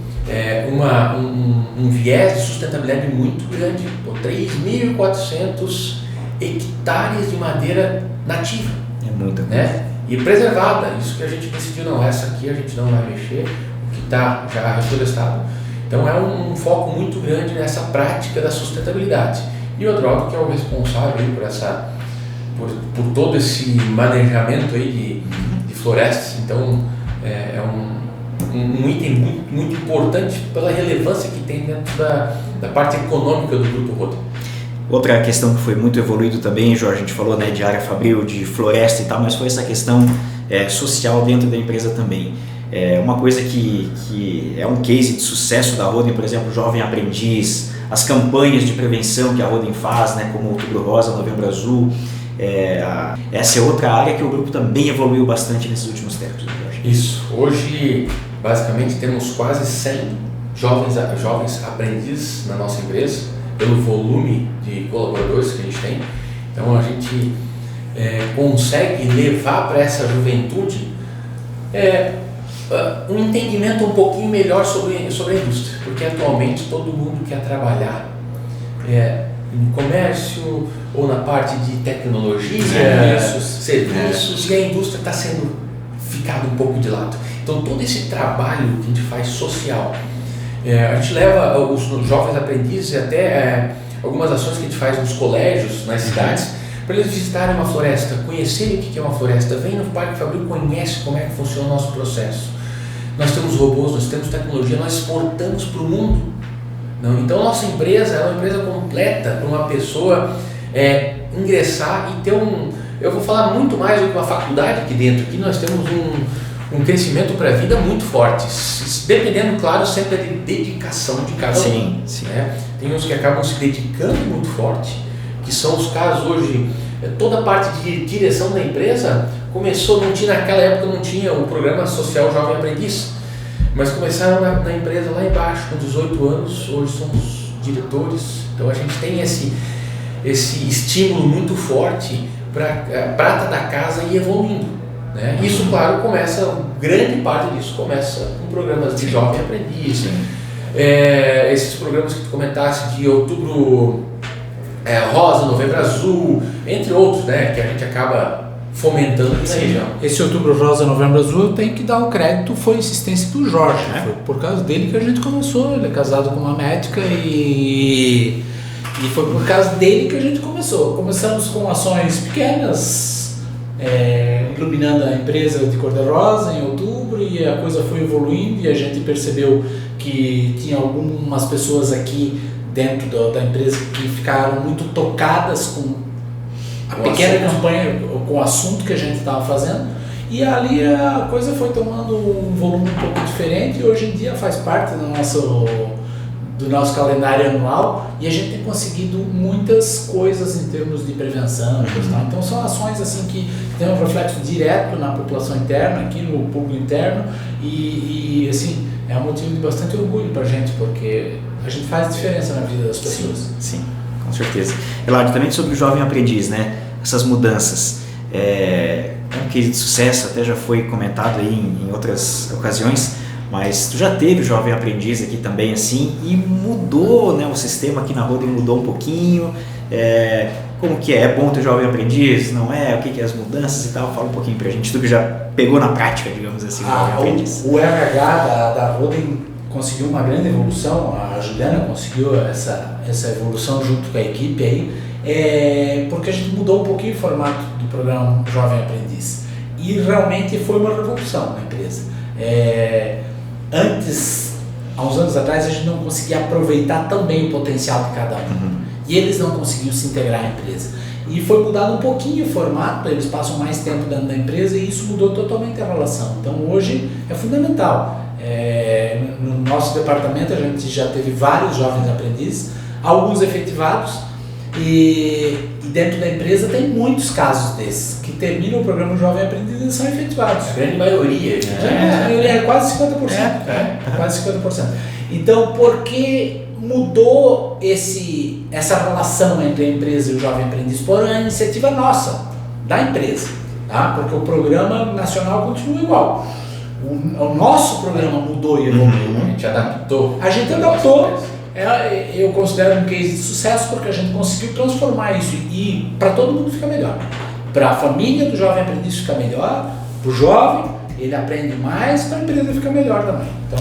um viés de sustentabilidade muito grande. 3.400 hectares de madeira nativa. É muita coisa. Né? E preservada, isso que a gente decidiu, não, essa aqui a gente não vai mexer, o que está já reflorestado. Então é um foco muito grande nessa prática da sustentabilidade. E o Adroaldo, que é o responsável aí por todo esse manejamento aí de florestas, então é um item muito, muito importante pela relevância que tem dentro da parte econômica do Grupo Roden. Outra questão que foi muito evoluído também, Jorge, a gente falou, né, de área fabril, de floresta e tal, mas foi essa questão social dentro da empresa também. Uma coisa que é um case de sucesso da Roden, por exemplo, o Jovem Aprendiz, as campanhas de prevenção que a Roden faz, né, como Outubro Rosa, Novembro Azul, essa é outra área que o grupo também evoluiu bastante nesses últimos tempos, né, Jorge? Isso, hoje basicamente temos quase 100 jovens aprendizes na nossa empresa, pelo volume de colaboradores que a gente tem. Então a gente consegue levar para essa juventude um entendimento um pouquinho melhor sobre a indústria, porque atualmente todo mundo quer trabalhar em comércio ou na parte de tecnologia, serviços, e a indústria está sendo ficado um pouco de lado. Então todo esse trabalho que a gente faz social, a gente leva os jovens aprendizes até algumas ações que a gente faz nos colégios, nas cidades, para eles visitarem uma floresta, conhecerem o que é uma floresta, vem no Parque Fabril, conhece como é que funciona o nosso processo. Nós temos robôs, nós temos tecnologia, nós exportamos para o mundo. Não? Então nossa empresa é uma empresa completa para uma pessoa ingressar e ter eu vou falar muito mais do que uma faculdade aqui dentro. Aqui nós temos um crescimento para a vida muito forte, dependendo, claro, sempre de dedicação de cada um. Sim. Né? Tem uns que acabam se dedicando muito forte, que são os casos hoje. Toda a parte de direção da empresa começou, naquela época não tinha o programa social Jovem Aprendiz, mas começaram na empresa lá embaixo, com 18 anos, hoje somos diretores. Então a gente tem esse estímulo muito forte para a prata da casa ir evoluindo. Né? Isso, claro, grande parte disso começa com programas de Jovem Aprendiz. Esses programas que tu comentaste de Outubro Rosa, Novembro Azul, entre outros, né, que a gente acaba fomentando na região. Esse Outubro Rosa, Novembro Azul, eu tenho que dar o crédito, foi insistência do Jorge. Foi por causa dele que a gente começou. Ele é casado com uma médica e foi por causa dele que a gente começou. Começamos com ações pequenas, iluminando a empresa de cor-de-rosa em outubro, e a coisa foi evoluindo e a gente percebeu que tinha algumas pessoas aqui dentro da empresa que ficaram muito tocadas com a pequena campanha, com o assunto que a gente estava fazendo, e ali a coisa foi tomando um volume um pouco diferente e hoje em dia faz parte do nosso calendário anual, e a gente tem conseguido muitas coisas em termos de prevenção. Então são ações assim que têm um reflexo direto na população interna, aqui no público interno, e assim, é um motivo de bastante orgulho para a gente, porque a gente faz diferença na vida das pessoas. Sim, com certeza. Eladio, também sobre o Jovem Aprendiz, né? Essas mudanças. É um case de sucesso, até já foi comentado aí em outras ocasiões, mas tu já teve o Jovem Aprendiz aqui também, assim, e mudou, né? O sistema aqui na Roden mudou um pouquinho. Como que é? É bom ter Jovem Aprendiz? Não é? O que é as mudanças e tal? Fala um pouquinho pra gente, tu que já pegou na prática, digamos assim, o Jovem Aprendiz. O RH da Roden conseguiu uma grande evolução, a Juliana conseguiu essa evolução junto com a equipe aí, porque a gente mudou um pouquinho o formato do programa Jovem Aprendiz, e realmente foi uma revolução na empresa. Antes, há uns anos atrás, a gente não conseguia aproveitar tão bem o potencial de cada um, e eles não conseguiam se integrar à empresa, e foi mudado um pouquinho o formato, eles passam mais tempo dentro da empresa e isso mudou totalmente a relação. Então hoje é fundamental. No nosso departamento a gente já teve vários jovens aprendizes, alguns efetivados, e dentro da empresa tem muitos casos desses, que terminam o programa Jovem Aprendiz e são efetivados. A grande maioria. A maioria é quase 50%. Quase 50%. Então, por que mudou essa relação entre a empresa e o Jovem Aprendiz? Por uma iniciativa nossa, da empresa, tá? Porque o programa nacional continua igual. O nosso programa mudou e evoluiu. A gente adaptou. A gente adaptou eu considero um case de sucesso porque a gente conseguiu transformar isso e para todo mundo fica melhor. Para a família do jovem aprendiz fica melhor, para o jovem ele aprende mais, para a empresa fica melhor também. Então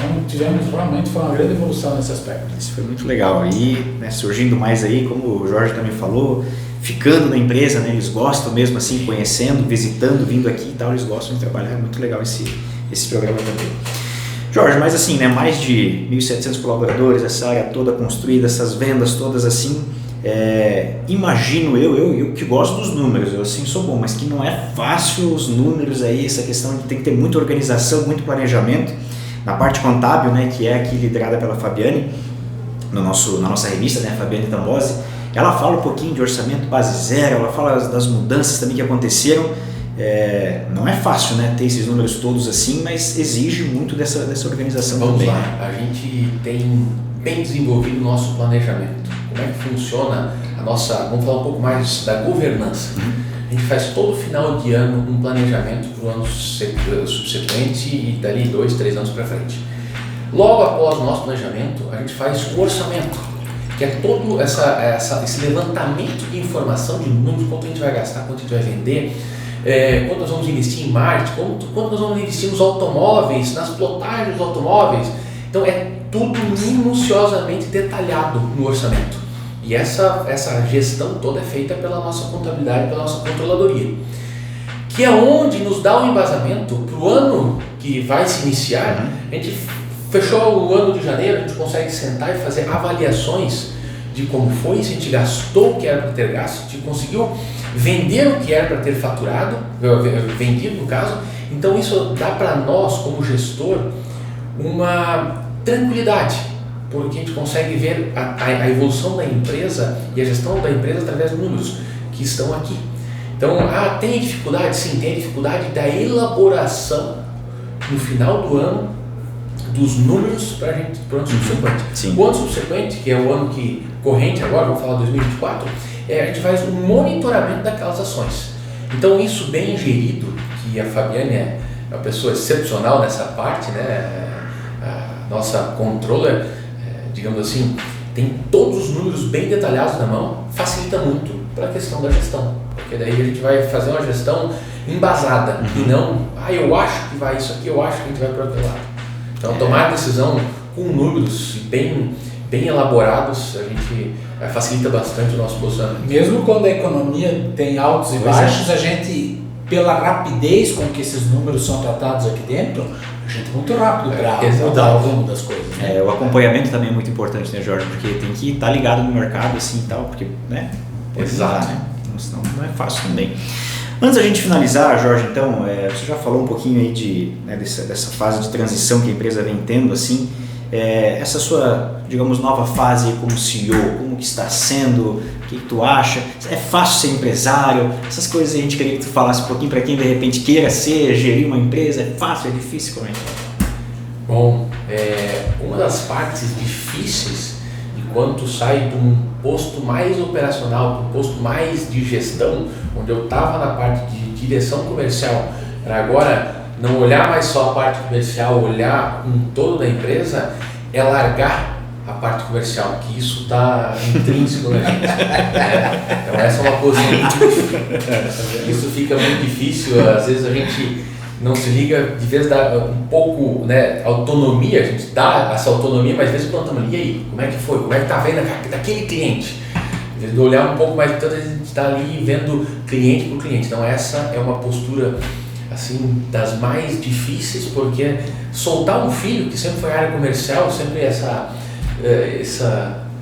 foi uma grande evolução nesse aspecto. Isso foi muito legal. E né, surgindo mais aí, como o Jorge também falou, ficando na empresa, né, eles gostam mesmo assim, conhecendo, visitando, vindo aqui e tal, eles gostam de trabalhar, é muito legal esse programa também. Jorge, mas assim, né, mais de 1.700 colaboradores, essa área toda construída, essas vendas todas assim, imagino eu que gosto dos números, eu assim sou bom, mas que não é fácil os números aí, essa questão de tem que ter muita organização, muito planejamento, na parte contábil, né, que é aqui liderada pela Fabiane, na nossa revista, né, Fabiane Tambosi, ela fala um pouquinho de orçamento base zero, ela fala das mudanças também que aconteceram. Não é fácil, né, ter esses números todos assim, mas exige muito dessa organização também. Vamos lá, a gente tem bem desenvolvido o nosso planejamento. Como é que funciona a nossa, vamos falar um pouco mais da governança. A gente faz todo final de ano um planejamento para o ano subsequente e dali 2, 3 anos para frente. Logo após o nosso planejamento, a gente faz o orçamento, que é todo esse levantamento de informação, de números, quanto a gente vai gastar, quanto a gente vai vender, quanto nós vamos investir em marketing, quanto nós vamos investir nos automóveis, nas plotagens dos automóveis. Então é tudo minuciosamente detalhado no orçamento. E essa gestão toda é feita pela nossa contabilidade, pela nossa controladoria, que é onde nos dá um embasamento para o ano que vai se iniciar. A gente fechou o ano de janeiro, a gente consegue sentar e fazer avaliações de como foi, se a gente gastou o que era para ter gasto, se a gente conseguiu vender o que era para ter faturado, vendido no caso. Então isso dá para nós, como gestor, uma tranquilidade, porque a gente consegue ver a evolução da empresa e a gestão da empresa através dos números que estão aqui. Então, tem dificuldade? Sim, tem a dificuldade da elaboração no final do ano dos números para o ano subsequente. Sim. O ano subsequente, que é o ano corrente agora, vamos falar 2024, a gente faz um monitoramento daquelas ações. Então, isso bem gerido, que a Fabiane é uma pessoa excepcional nessa parte, né? A nossa controller, digamos assim, tem todos os números bem detalhados na mão, facilita muito para a questão da gestão, porque daí a gente vai fazer uma gestão embasada e não, eu acho que vai isso aqui, eu acho que a gente vai para outro lado. Então, tomar a decisão com números bem elaborados, a gente facilita bastante o nosso posicionamento. Mesmo quando a economia tem altos e baixos, a gente, pela rapidez com que esses números são tratados aqui dentro, a gente é muito rápido para mudar o rumo das coisas. Né? O acompanhamento também é muito importante, né, Jorge? Porque tem que estar ligado no mercado assim e tal, porque, né? Exato. Né? Senão não é fácil também. Antes da gente finalizar, Jorge, então, você já falou um pouquinho aí dessa fase de transição que a empresa vem tendo, assim, essa sua, digamos, nova fase como CEO, como que está sendo, o que tu acha? É fácil ser empresário? Essas coisas a gente queria que tu falasse um pouquinho para quem de repente queira gerir uma empresa, é fácil, é difícil, como é que é? Bom, uma das partes difíceis de quando tu sai de um posto mais operacional, para um posto mais de gestão, onde eu estava na parte de direção comercial, para agora não olhar mais só a parte comercial, olhar um todo da empresa, é largar a parte comercial, que isso está intrínseco na gente. Então essa é uma posição muito difícil. Isso fica muito difícil, às vezes a gente não se liga, de vez dá um pouco, né, autonomia, a gente dá essa autonomia, mas às vezes plantamos, e aí, como é que foi? Como é que está a venda daquele cliente? Às vezes olhar um pouco mais, tanto a gente está ali vendo cliente por cliente. Então essa é uma postura assim, das mais difíceis, porque soltar um filho, que sempre foi área comercial, sempre essa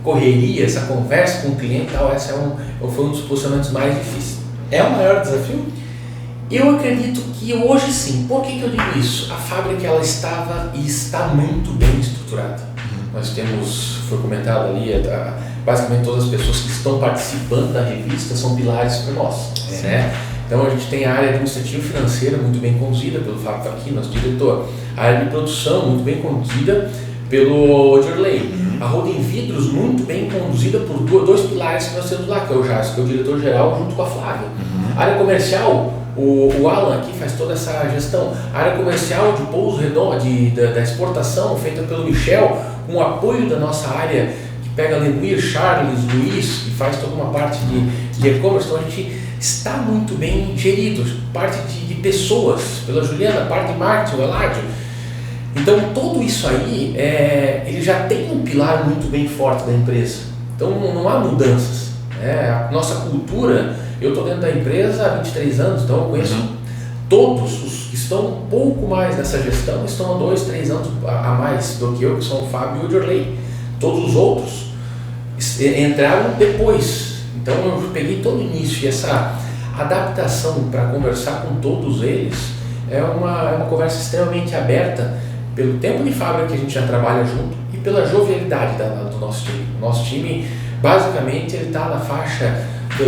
correria, essa conversa com o cliente, tal, foi um dos posicionamentos mais difíceis. É o maior desafio? Eu acredito que hoje sim. Por que eu digo isso? A fábrica ela estava e está muito bem estruturada. Nós temos, foi comentado ali, basicamente todas as pessoas que estão participando da revista são pilares para nós. Né? Então a gente tem a área administrativa e financeira muito bem conduzida pelo Fábio Facchini, nosso diretor. A área de produção muito bem conduzida pelo Odirley. A Roden Vidros muito bem conduzida por dois pilares que nós temos lá, que é o Jason, que é o diretor-geral, junto com a Flávia. A área comercial, o Alan aqui faz toda essa gestão. A área comercial de pouso redondo, da exportação, feita pelo Michel, com o apoio da nossa área pega Lemuir, Charles, Luiz, e faz toda uma parte de e-commerce, então a gente está muito bem gerido, parte de pessoas, pela Juliana, parte de marketing, o Eladio. Então tudo isso aí, ele já tem um pilar muito bem forte da empresa, então não há mudanças. A nossa cultura, eu estou dentro da empresa há 23 anos, então eu conheço todos os que estão um pouco mais nessa gestão, estão há 2, 3 anos a mais do que eu, que são o Fábio e o Jorley. Todos os outros entraram depois, então eu peguei todo o início e essa adaptação para conversar com todos eles é uma conversa extremamente aberta pelo tempo de fábrica que a gente já trabalha junto e pela jovialidade do nosso time. O nosso time, basicamente, ele está na faixa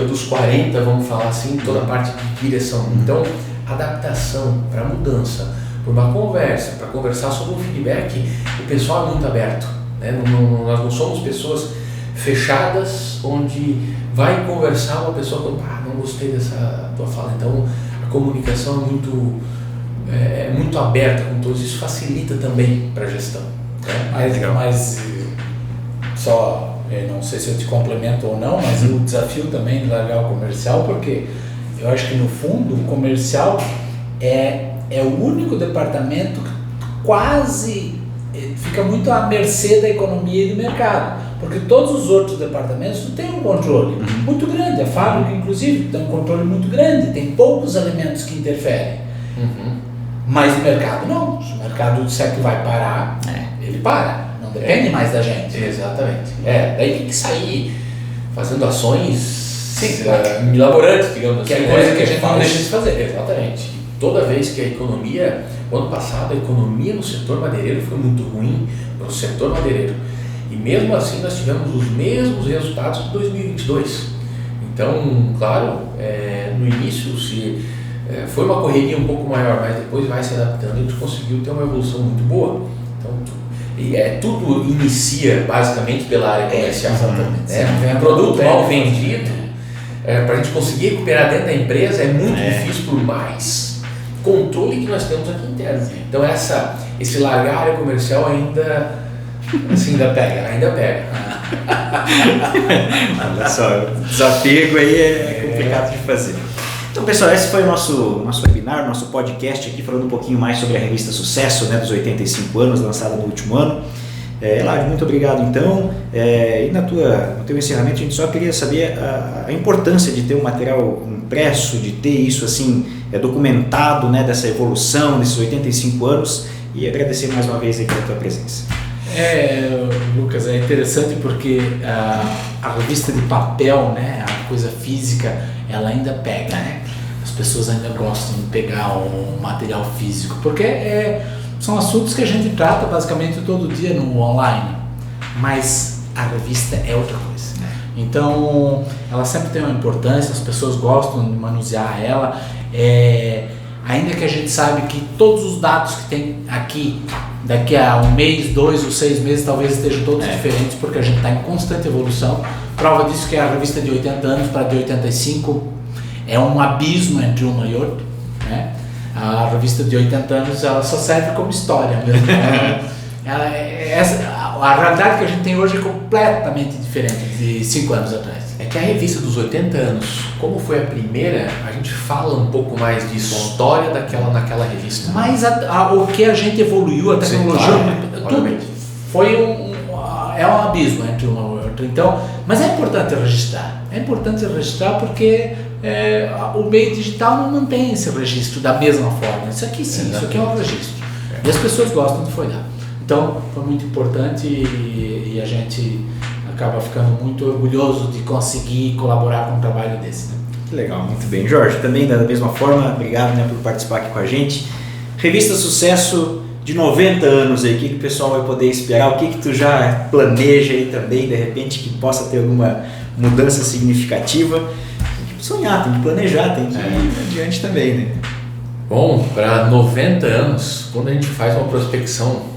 dos 40, vamos falar assim, toda a parte de direção. Então, adaptação para mudança, para uma conversa, para conversar sobre um feedback, o pessoal é muito aberto, né? Nós não somos pessoas fechadas, onde vai conversar uma pessoa que não gostei dessa tua fala. Então, a comunicação é muito aberta com todos, isso facilita também para a gestão. Né? Mas só, não sei se eu te complemento ou não, mas o desafio também de largar o comercial, porque eu acho que no fundo o comercial é o único departamento que quase fica muito à mercê da economia e do mercado, porque todos os outros departamentos têm um controle muito grande, a fábrica inclusive tem um controle muito grande, tem poucos elementos que interferem. Mas o mercado não, se o mercado disser que vai parar, ele para, não depende mais da gente. Exatamente. Daí tem que sair fazendo ações milaborantes, digamos assim. Que é coisa que a gente não deixa de fazer. Exatamente. Toda vez que a economia, o ano passado a economia no setor madeireiro foi muito ruim para o setor madeireiro. E mesmo assim nós tivemos os mesmos resultados de 2022. Então, claro, no início foi uma correria um pouco maior, mas depois vai se adaptando e a gente conseguiu ter uma evolução muito boa. Então, tudo inicia basicamente pela área comercial. Exatamente. Um produto mal vendido, para a gente conseguir recuperar dentro da empresa é muito difícil, por mais controle que nós temos aqui interno. Então esse largar a área comercial ainda pega. Olha só, o desapego aí é complicado de fazer. Então, pessoal, esse foi o nosso webinar, nosso podcast aqui, falando um pouquinho mais sobre a revista Sucesso, né, dos 85 anos, lançada no último ano. Eladio, muito obrigado então. E no teu encerramento, a gente só queria saber a importância de ter um material impresso, de ter isso assim documentado, né, dessa evolução, desses 85 anos, e agradecer mais uma vez aí pela tua presença. Lucas, é interessante porque a revista de papel, né, a coisa física, ela ainda pega, né? As pessoas ainda gostam de pegar um material físico, porque são assuntos que a gente trata basicamente todo dia no online, mas a revista é outra coisa. Então, ela sempre tem uma importância, as pessoas gostam de manusear ela, ainda que a gente sabe que todos os dados que tem aqui, daqui a um mês, 2 ou 6 meses, talvez estejam todos diferentes, porque a gente está em constante evolução. Prova disso que a revista de 80 anos para de 85 é um abismo entre uma e outra, né? A revista de 80 anos ela só serve como história mesmo. A realidade que a gente tem hoje é completamente diferente de 5 anos atrás. É que a revista dos 80 anos, como foi a primeira, a gente fala um pouco mais de história naquela revista. Mas o que a gente evoluiu, a tecnologia, tudo foi um abismo entre uma e outra. Então, mas é importante registrar porque o meio digital não mantém esse registro da mesma forma. Isso aqui sim, isso aqui é um registro. E as pessoas gostam de folhear. Então, foi muito importante e a gente acaba ficando muito orgulhoso de conseguir colaborar com um trabalho desse. Né? Que legal, muito bem. Jorge, também da mesma forma, obrigado, né, por participar aqui com a gente. Revista Sucesso de 90 anos aí, o que o pessoal vai poder esperar? O que tu já planeja aí também, de repente, que possa ter alguma mudança significativa? Tem que sonhar, tem que planejar, tem que ir adiante também, né? Bom, para 90 anos, quando a gente faz uma prospecção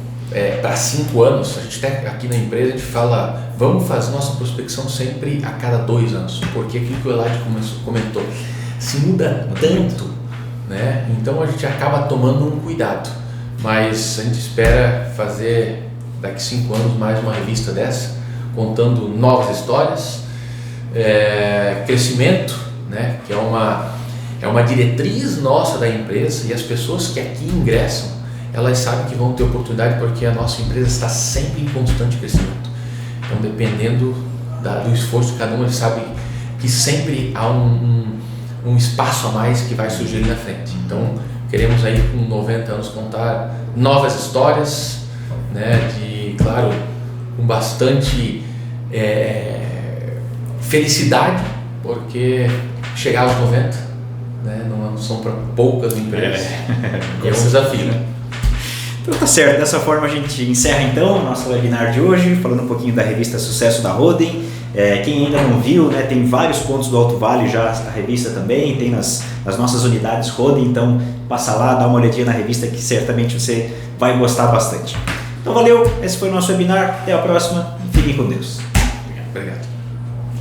para 5 anos, a gente aqui na empresa a gente fala, vamos fazer nossa prospecção sempre a cada 2 anos, porque aquilo que o Eladio comentou, se muda tanto, né? Então a gente acaba tomando um cuidado, mas a gente espera fazer daqui 5 anos mais uma revista dessa, contando novas histórias, crescimento, né, que é uma diretriz nossa da empresa, e as pessoas que aqui ingressam, elas sabem que vão ter oportunidade porque a nossa empresa está sempre em constante crescimento. Então, dependendo do esforço de cada um, ele sabe que sempre há um espaço a mais que vai surgir ali na frente. Então, queremos aí com 90 anos contar novas histórias, né, claro, com bastante felicidade, porque chegar aos 90, né, não são para poucas empresas, é um desafio, né? Então tá certo, dessa forma a gente encerra então o nosso webinar de hoje, falando um pouquinho da revista Sucesso da Roden. Quem ainda não viu, né, tem vários pontos do Alto Vale já, a revista também, tem nas nossas unidades Roden, então passa lá, dá uma olhadinha na revista que certamente você vai gostar bastante. Então valeu, esse foi o nosso webinar, até a próxima, fiquem com Deus. Obrigado.